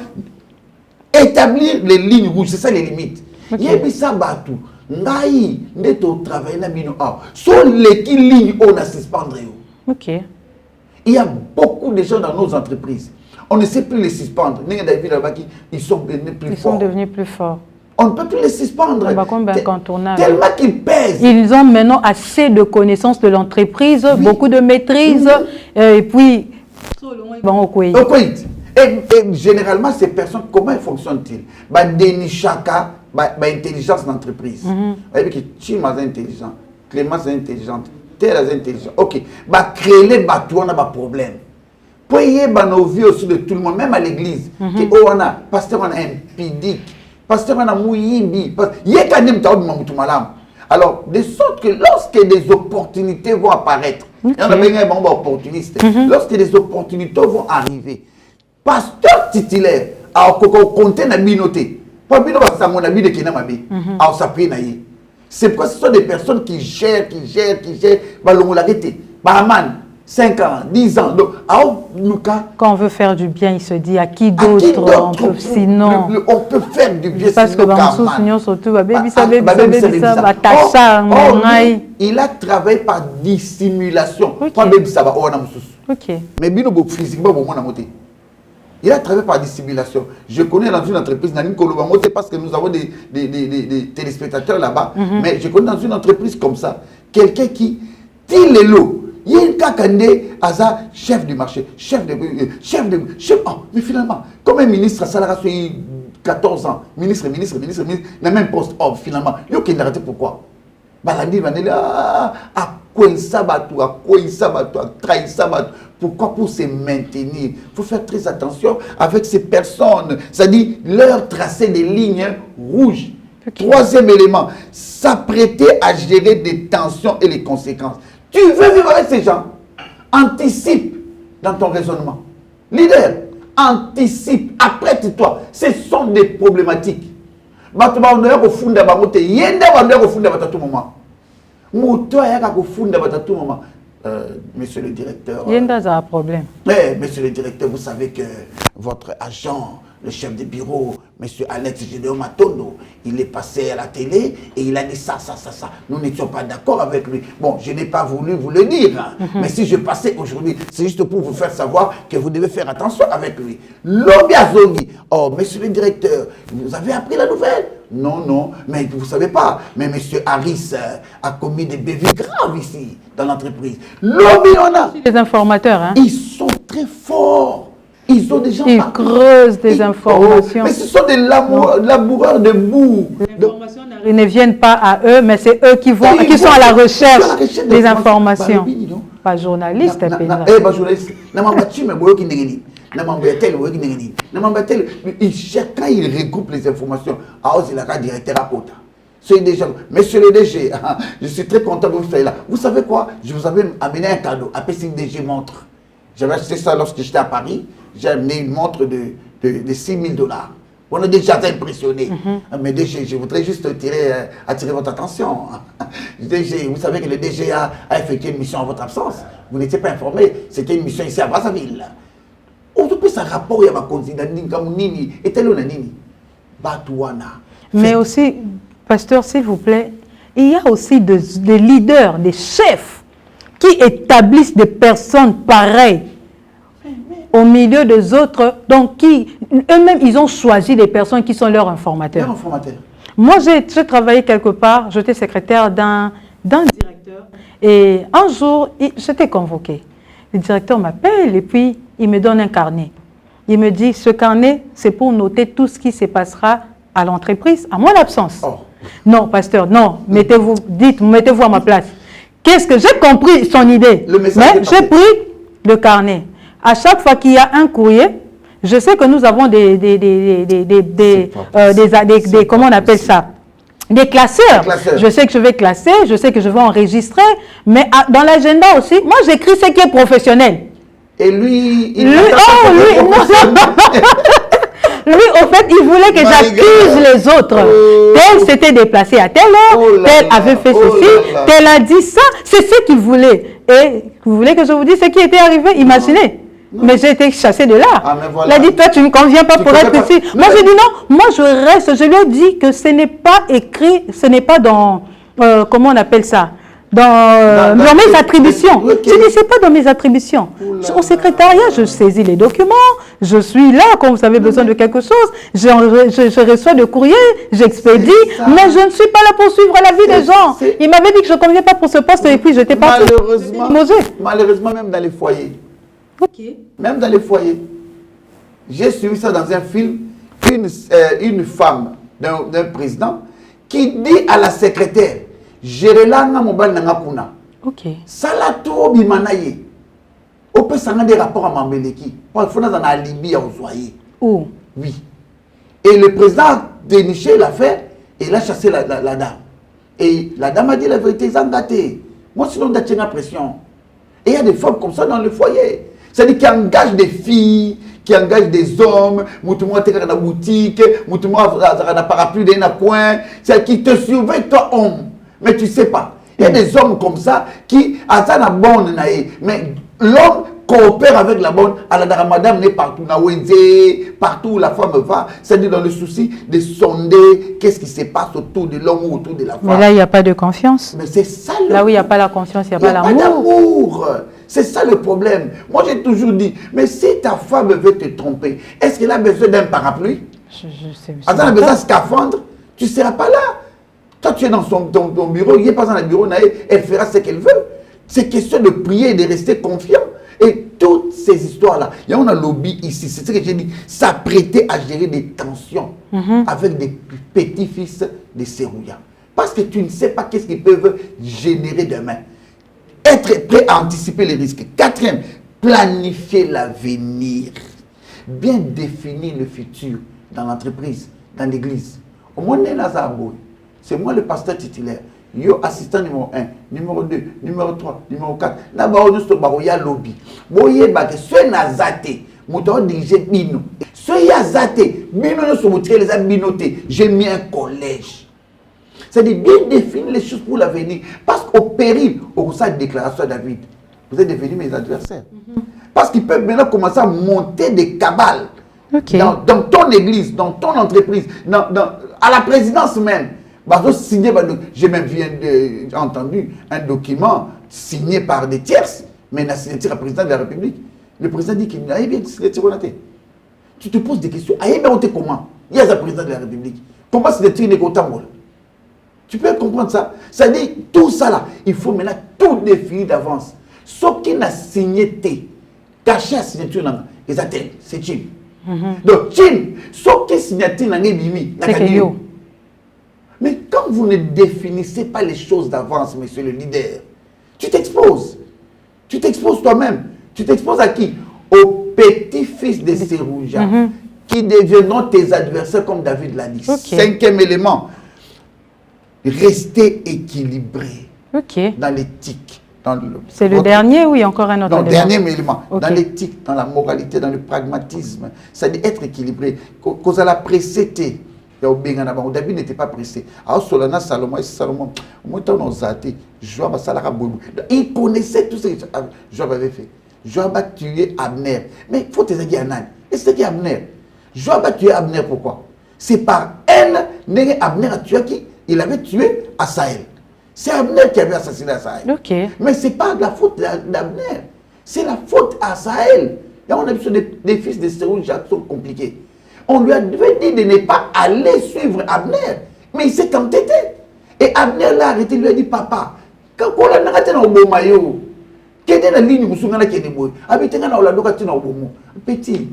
établir les lignes rouges, c'est ça les limites. Il y a des sabatou, ngai, neto travail na bino ah. Sont les qui lignes on a suspendre. Ok. Il y a beaucoup de gens dans nos entreprises. On ne sait plus les suspendre. Ils sont devenus plus forts. On ne peut plus les suspendre. Tellement qu'ils pèsent. Ils ont maintenant assez de connaissances de l'entreprise, oui. Beaucoup de maîtrise, et puis ils vont au Koweït. Et généralement, ces personnes, comment fonctionnent-ils? Chaka, intelligence d'entreprise. Chima est intelligent, Clément est intelligente, Terre est intelligent. Ok. Créer les bateaux, on a un problème. Pour y avoir nos vies aussi de tout le monde, même à l'église. Pasteur, on a impidique. Pasteur, on a mouyibi. Alors, de sorte que lorsque des opportunités vont apparaître, lorsque des opportunités vont arriver, pasteur titulaire, compter na binoté. Pas bino ba samona bi de kinamabe. A s'appuyer na yé. C'est pourquoi ce sont des personnes qui gèrent, ba longolagete, ba man 5 ans, 10 ans. Donc, quand on veut faire du bien, il se dit à qui d'autre sinon on peut faire du bien. Parce que il a travaillé par dissimulation. Okay. Mais physiquement, il a travaillé par dissimulation. Je connais dans une entreprise, parce que nous avons des téléspectateurs là-bas, mais je connais dans une entreprise comme ça, quelqu'un qui tire les lots. Il y a un Kakande, Aza, chef du marché, chef, mais finalement, comme un ministre, ça a 14 ans, ministre, n'a même poste, finalement, il y a aucun arrêté pourquoi? Balandi, pourquoi? Pour se maintenir. Il faut faire très attention avec ces personnes, c'est-à-dire leur tracer des lignes rouges. Okay. Troisième élément, s'apprêter à gérer des tensions et les conséquences. Tu veux vivre avec ces gens, anticipe dans ton raisonnement. Leader, anticipe, apprête-toi. Ce sont des problématiques. Monsieur le directeur. Il y a un problème. Monsieur le directeur, vous savez que votre agent, le chef de bureau, monsieur Alex Gédéon Matondo, il est passé à la télé et il a dit ça. Nous n'étions pas d'accord avec lui. Bon, je n'ai pas voulu vous le dire, hein, mais si je passais aujourd'hui, c'est juste pour vous faire savoir que vous devez faire attention avec lui. Lobby Azongi, oh, monsieur le directeur, vous avez appris la nouvelle? Non, mais vous ne savez pas. Mais M. Harris a commis des bévues graves ici, dans l'entreprise. Lobby, on a. Les informateurs, hein? Ils sont très forts. Ils ont des gens. Ils creusent des informations. Mais ce sont des laboureurs de boue. Les informations ne viennent pas à eux, mais c'est eux qui sont à la recherche des informations. Pas journaliste, pas journaliste. Quand il regroupe les informations, il a directeur à Kota. Monsieur le DG, je suis très content de vous faire là. Vous savez quoi? Je vous avais amené un cadeau, appelé DG montre. J'avais acheté ça lorsque j'étais à Paris. J'ai amené une montre de 6 000 $. On est déjà impressionné. Mais DG, je voudrais juste attirer votre attention. DG, vous savez que le DG a effectué une mission en votre absence. Vous n'étiez pas informé. C'était une mission ici à Brazzaville. On peut un rapport, il y a un candidat, et tel nini. Mais aussi, pasteur, s'il vous plaît, il y a aussi des leaders, des chefs qui établissent des personnes pareilles au milieu des autres, donc qui, eux-mêmes, ils ont choisi des personnes qui sont leurs informateurs. Moi, j'ai travaillé quelque part, j'étais secrétaire d'un directeur, et un jour, j'étais convoqué. Le directeur m'appelle et puis il me donne un carnet. Il me dit, ce carnet, c'est pour noter tout ce qui se passera à l'entreprise à mon absence. Oh. Non, pasteur, non, mettez-vous à ma place. Qu'est-ce que j'ai compris son idée? Mais j'ai pris le carnet. À chaque fois qu'il y a un courrier, je sais que nous avons comment on appelle ça? Des classeurs. Je sais que je vais classer, je sais que je vais enregistrer, mais dans l'agenda aussi, moi j'écris ce qui est professionnel. Et lui, lui, au fait, il voulait que j'accuse les autres. Tel s'était déplacé à telle heure, tel avait fait ceci, tel a dit ça. C'est ce qu'il voulait. Et vous voulez que je vous dise ce qui était arrivé? Imaginez. Non. Mais j'ai été chassé de là. Voilà. Il a dit, toi, tu ne me conviens pas pour être ici. Moi, j'ai dit non. Moi, je reste. Je lui ai dit que ce n'est pas écrit, ce n'est pas dans, comment on appelle ça? Dans mes attributions. Je dis, c'est pas dans mes attributions. Au secrétariat, je saisis les documents, je suis là quand vous avez besoin de quelque chose, je reçois le courrier, j'expédie, mais je ne suis pas là pour suivre la vie des gens. Il m'avait dit que je ne conviens pas pour ce poste et puis je n'étais pas malheureusement, même dans les foyers. Okay. Même dans les foyers. J'ai suivi ça dans un film, une femme d'un président qui dit à la secrétaire, Gérélanga mobile nanga kuna. Ok. Salato bimanaye. On peut s'en des rapports à Mambeleki. Il faut dans la Libye à Ozoye. Oh. Oui. Et le président a déniché l'affaire et il a chassé la dame. Et la dame a dit la vérité, ils ont gâté. Moi, sinon, on a une pression. Et il y a des femmes comme ça dans le foyer. C'est-à-dire qui engagent des filles, qui engagent des hommes, moutouma dans la boutique, moutouma dans la parapluie dans un coin, c'est qui te surveille, toi, homme. Mais tu ne sais pas. Il y a des hommes comme ça qui, à ça, la bonne, mais l'homme coopère avec la bonne. Alors, la madame n'est partout, partout où la femme va, c'est-à-dire dans le souci de sonder qu'est-ce qui se passe autour de l'homme ou autour de la femme. Mais là, il n'y a pas de confiance. Mais c'est ça le là où il n'y a pas la confiance, il n'y a pas l'amour. Il n'y a pas d'amour. C'est ça le problème. Moi, j'ai toujours dit, mais si ta femme veut te tromper, est-ce qu'elle a besoin d'un parapluie? Je sais. Elle a besoin d'un scaphandre? Tu ne seras pas là. Toi, tu es dans ton bureau, il n'est pas dans le bureau, elle fera ce qu'elle veut. C'est question de prier et de rester confiant. Et toutes ces histoires-là, il y a un lobby ici, c'est ce que j'ai dit, s'apprêter à gérer des tensions avec des petits-fils de Serouya. Parce que tu ne sais pas qu'est-ce qu'ils peuvent générer demain. Être prêt à anticiper les risques. Quatrième, planifier l'avenir. Bien définir le futur dans l'entreprise, dans l'église. Au moins, c'est moi le pasteur titulaire. Yo assistant numéro 1, numéro 2, numéro 3, numéro 4. Là-bas, il y a lobby. Boye bake, ce n'a zaté. Mouton dirigé bino. Ce y a zaté. Bino ne se montre les abinotés. J'ai mis un collège. C'est-à-dire bien définir les choses pour l'avenir. Parce qu'au péril, au sein de déclaration à David, vous êtes devenus mes adversaires. Parce qu'ils peuvent maintenant commencer à monter des cabales. Okay. Dans ton église, dans ton entreprise, à la présidence même. J'ai même entendu un document signé par des tierces, mais la signature du président de la République. Le président dit qu'il n'a bien signature. Tu te poses des questions. Comment? Il y a un président de la République. Comment signature n'est autant? Tu peux comprendre ça? Ça dit tout ça là, il faut maintenant tout définir d'avance. Ce qui n'a signé, caché la signature, c'est Chine. Donc, Chine, ce qui signature, c'est mais quand vous ne définissez pas les choses d'avance, monsieur le leader, tu t'exposes. Tu t'exposes toi-même. Tu t'exposes à qui? Aux petits-fils de Serouja, qui deviendront tes adversaires, comme David l'a dit. Okay. Cinquième élément, rester équilibré dans l'éthique. C'est le dernier ou il y a encore un autre élément? Dernier élément, dans l'éthique, dans la moralité, dans le pragmatisme. C'est-à-dire être équilibré. Cause à la précédé. David n'était pas pressé. Alors, Solana, Salomon, il connaissait tout ce que Joab avait fait. Joab a tué Abner. Mais il faut te dire Anan. Et c'est qui Abner? Joab a tué Abner, pourquoi? C'est par haine. Abner a tué qui? Il avait tué Asaël. C'est Abner qui avait assassiné Asaël. Mais ce n'est pas de la faute d'Abner. C'est la faute à Asaël. Et on a vu des fils de Serouja qui sont compliqués. On lui avait dit de ne pas aller suivre Abner. Mais il s'est entêté. Et Abner l'a arrêté, il lui a dit, papa, quand on a arrêté dans le maillot, qui est dans la ligne, vous avez dit, habitez dans la location, petit,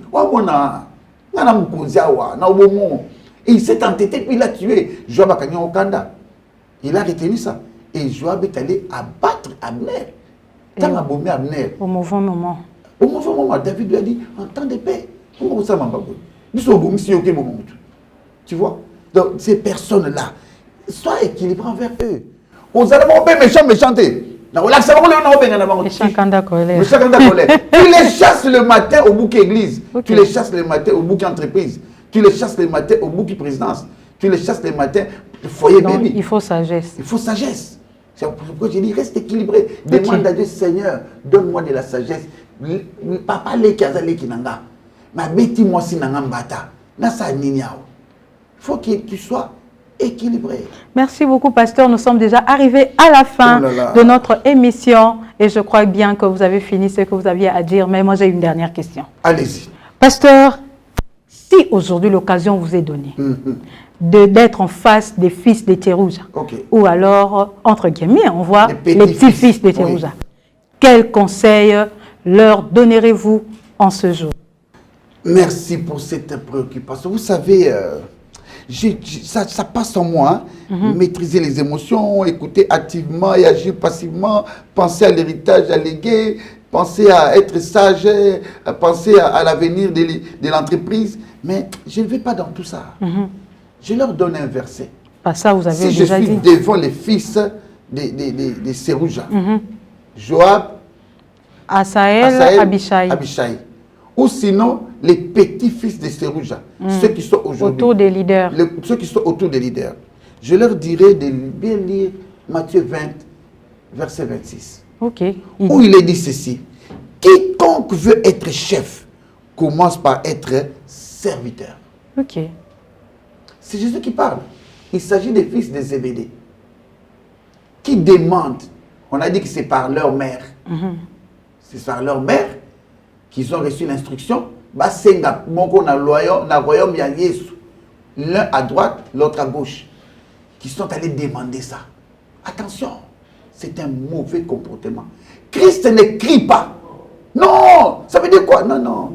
Et il s'est entêté, puis il a tué Joab à Kanyan Okanda. Il a retenu ça. Et Joab est allé abattre Abner. Tant abommé Abner. Au mauvais moment. Au mauvais moment, David lui a dit, en temps de paix, comment ça m'a babou? Tu vois? Donc, ces personnes-là, sois équilibré envers eux. Aux allemands, méchanté. Tu les chasses le matin au bouquet église. Okay. Tu les chasses le matin au bouquet entreprise. Tu les chasses le matin au bouquet présidence. Tu les chasses le matin au foyer baby. Il faut sagesse. Il faut sagesse. C'est pourquoi je dis, reste équilibré. Demande à Dieu, Seigneur, donne-moi de la sagesse. Papa, les kazale qui nanga. Ma bêti, moi, si nanga mbata. Nasa ninyao. Il faut que tu sois équilibré. Merci beaucoup, pasteur. Nous sommes déjà arrivés à la fin de notre émission et je crois bien que vous avez fini ce que vous aviez à dire, mais moi j'ai une dernière question. Allez-y. Pasteur, si aujourd'hui l'occasion vous est donnée d'être en face des fils des Thérouja, ou alors, entre guillemets, on voit les petits-fils des Thérouja, quel conseil leur donnerez-vous en ce jour? Merci pour cette préoccupation. Vous savez, ça passe en moi, maîtriser les émotions, écouter activement et agir passivement, penser à l'héritage à léguer, penser à être sage, penser à l'avenir de l'entreprise. Mais je ne vais pas dans tout ça. Je leur donne un verset. Pas ça, vous avez si déjà je suis dit. devant les fils des Sérouja, Joab, Asaël, Abishai. Ou sinon, les petits-fils de Sérouja, ceux qui sont aujourd'hui autour des leaders. Ceux qui sont autour des leaders. Je leur dirai de bien lire Matthieu 20, verset 26. Où il est dit ceci. Quiconque veut être chef commence par être serviteur. C'est Jésus qui parle. Il s'agit des fils de Zébédée qui demandent. On a dit que c'est par leur mère. C'est par leur mère qu'ils ont reçu l'instruction. L'un à droite, l'autre à gauche. Qui sont allés demander ça. Attention, c'est un mauvais comportement. Christ ne crie pas. Non, ça veut dire quoi? Non, non.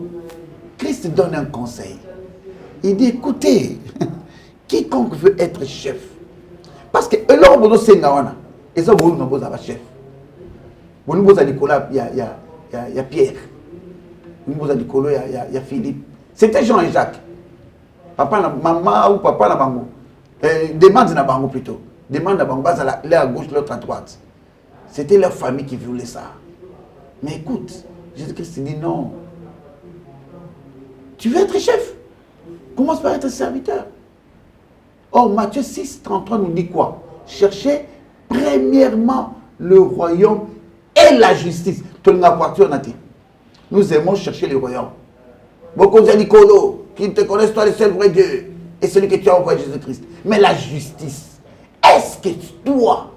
Christ donne un conseil. Il dit, écoutez, quiconque veut être chef. Parce que l'homme c'est Ngawana. Et ça, vous n'avez pas chef. Vous n'avez pas Nicolas, il y a Pierre. Vous n'avez pas Nicolas, il y a Philippe. C'était Jean et Jacques. Papa, maman ou papa na bango. Demande na bango plutôt. Demande na bango, l'un à gauche, l'autre à droite. C'était leur famille qui voulait ça. Mais écoute, Jésus-Christ dit non. Tu veux être chef? Commence par être serviteur. Or, Matthieu 6, 33 nous dit quoi? Cherchez premièrement le royaume et la justice. Nous aimons chercher le royaume. Beaucoup de Nicolo, qui te connaissent toi le seul vrai Dieu, et celui que tu as envoyé Jésus-Christ. Mais la justice, est-ce que toi,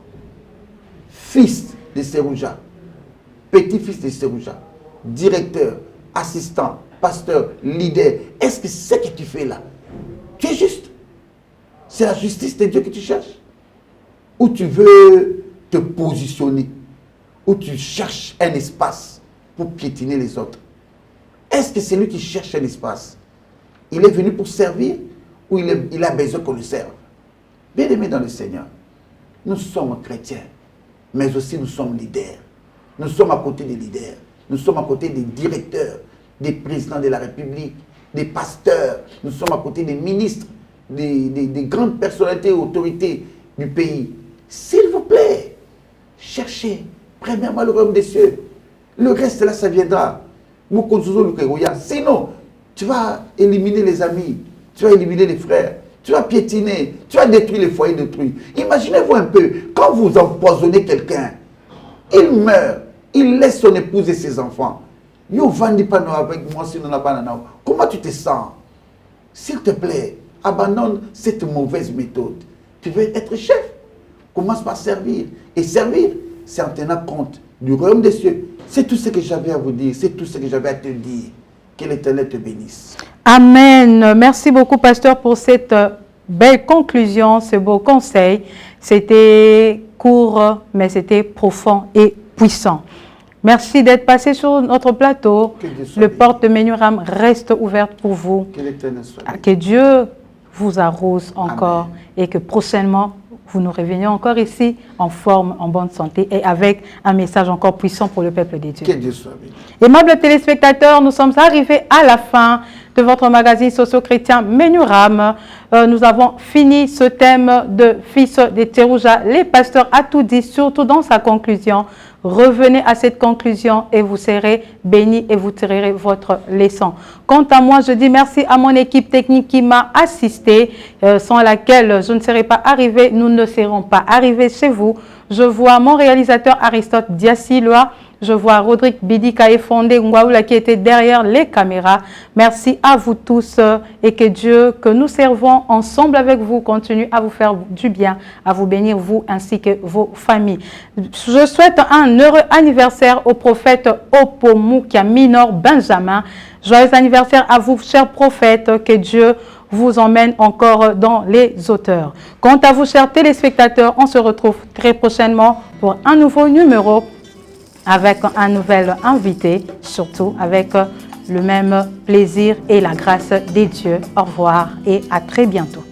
fils de Sérouja, petit-fils de Sérouja, directeur, assistant, pasteur, leader, est-ce que c'est ce que tu fais là? Tu es juste. C'est la justice de Dieu que tu cherches. Ou tu veux te positionner, ou tu cherches un espace pour piétiner les autres. Est-ce que c'est lui qui cherche un espace? Il est venu pour servir ou il a besoin qu'on le serve? Bien-aimés dans le Seigneur, nous sommes chrétiens, mais aussi nous sommes leaders. Nous sommes à côté des leaders. Nous sommes à côté des directeurs, des présidents de la République, des pasteurs. Nous sommes à côté des ministres, des grandes personnalités et autorités du pays. S'il vous plaît, cherchez premièrement le royaume des cieux. Le reste là, ça viendra. Sinon, tu vas éliminer les amis, tu vas éliminer les frères, tu vas piétiner, tu vas détruire les foyers détruits. Imaginez-vous un peu, quand vous empoisonnez quelqu'un, il meurt, il laisse son épouse et ses enfants. Comment tu te sens? S'il te plaît, abandonne cette mauvaise méthode. Tu veux être chef, commence par servir. Et servir, c'est en tenant compte du royaume des cieux. C'est tout ce que j'avais à vous dire, c'est tout ce que j'avais à te dire. Que l'Éternel te bénisse. Amen. Merci beaucoup, pasteur, pour cette belle conclusion, ce beau conseil. C'était court, mais c'était profond et puissant. Merci d'être passé sur notre plateau. Le porte de Menuram reste ouverte pour vous. Que l'Éternel soit béni. Que Dieu vous arrose encore et que prochainement, vous nous reveniez encore ici en forme, en bonne santé et avec un message encore puissant pour le peuple de Dieu. Que Dieu soit béni. Aimables téléspectateurs, nous sommes arrivés à la fin de votre magazine socio-chrétien Menuram. Nous avons fini ce thème de Fils de Terouja. Les pasteurs a tout dit, surtout dans sa conclusion. Revenez à cette conclusion et vous serez bénis et vous tirerez votre leçon. Quant à moi, je dis merci à mon équipe technique qui m'a assisté, sans laquelle je ne serais pas arrivé, nous ne serons pas arrivés chez vous. Je vois mon réalisateur Aristote Diassiloa. Je vois Rodrigue Bidika et Fondé Ngwaoula qui était derrière les caméras. Merci à vous tous et que Dieu, que nous servons ensemble avec vous, continue à vous faire du bien, à vous bénir vous ainsi que vos familles. Je souhaite un heureux anniversaire au prophète Opomukia Minor Benjamin. Joyeux anniversaire à vous, chers prophètes, que Dieu vous emmène encore dans les auteurs. Quant à vous, chers téléspectateurs, on se retrouve très prochainement pour un nouveau numéro avec un nouvel invité, surtout avec le même plaisir et la grâce des dieux. Au revoir et à très bientôt.